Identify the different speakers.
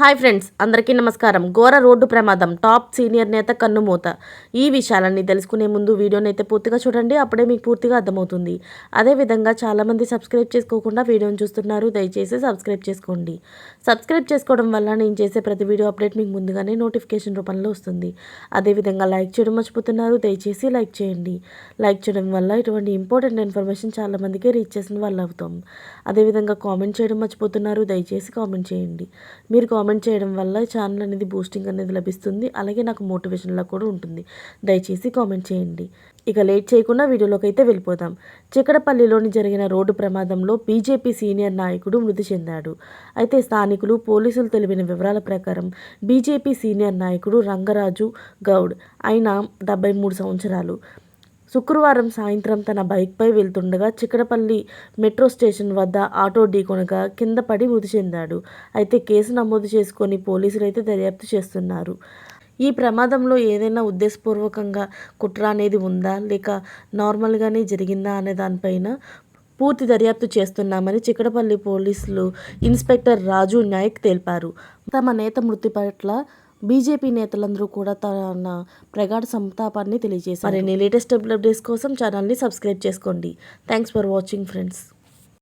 Speaker 1: Hi friends, అందరికీ నమస్కారం. ఘోర రోడ్డు ప్రమాదం, టాప్ సీనియర్ నేత కన్నుమూత. ఈ విషయాలన్నీ తెలుసుకునే ముందు వీడియోని అయితే పూర్తిగా చూడండి, అప్పుడే మీకు పూర్తిగా అర్థమవుతుంది. అదేవిధంగా చాలామంది సబ్స్క్రైబ్ చేసుకోకుండా వీడియోని చూస్తున్నారు, దయచేసి సబ్స్క్రైబ్ చేసుకోండి. సబ్స్క్రైబ్ చేసుకోవడం వల్ల నేను చేసే ప్రతి వీడియో అప్డేట్ మీకు ముందుగానే నోటిఫికేషన్ రూపంలో వస్తుంది. అదేవిధంగా లైక్ చేయడం మర్చిపోతున్నారు, దయచేసి లైక్ చేయండి. లైక్ చేయడం వల్ల ఇటువంటి ఇంపార్టెంట్ ఇన్ఫర్మేషన్ చాలామందికి రీచ్ చేసిన వాళ్ళు అవుతాం. అదేవిధంగా కామెంట్ చేయడం మర్చిపోతున్నారు, దయచేసి కామెంట్ చేయండి. మీరు కామెంట్ చేయడం వల్ల ఛానల్ అనేది బూస్టింగ్ అనేది లభిస్తుంది, అలాగే నాకు మోటివేషన్లా కూడా ఉంటుంది. దయచేసి కామెంట్ చేయండి. ఇక లేట్ చేయకుండా వీడియోలోకి అయితే వెళ్ళిపోదాం. చిక్కడపల్లిలోని జరిగిన రోడ్డు ప్రమాదంలో బీజేపీ సీనియర్ నాయకుడు మృతి చెందాడు. అయితే స్థానికులు, పోలీసులు తెలిపిన వివరాల ప్రకారం బీజేపీ సీనియర్ నాయకుడు రంగరాజు గౌడ్, ఆయన 73 సంవత్సరాలు. శుక్రవారం సాయంత్రం తన బైక్పై వెళ్తుండగా చిక్కడపల్లి మెట్రో స్టేషన్ వద్ద ఆటో ఢీకొనగా కింద పడి మృతి చెందాడు. అయితే కేసు నమోదు చేసుకొని పోలీసులు అయితే దర్యాప్తు చేస్తున్నారు. ఈ ప్రమాదంలో ఏదైనా ఉద్దేశపూర్వకంగా కుట్ర అనేది ఉందా, లేక నార్మల్గానే జరిగిందా అనే దానిపైన పూర్తి దర్యాప్తు చేస్తున్నామని చిక్కడపల్లి పోలీసులు ఇన్స్పెక్టర్ రాజు నాయక్ తెలిపారు. తమ నేత మృతి పట్ల బీజేపీ నేతలందరూ కూడా తన ప్రగాఢ సంతాపాన్ని తెలియజేశారు. మరిన్ని లేటెస్ట్ అప్డేట్స్ కోసం ఛానల్ని సబ్స్క్రైబ్ చేసుకోండి. Thanks for watching friends.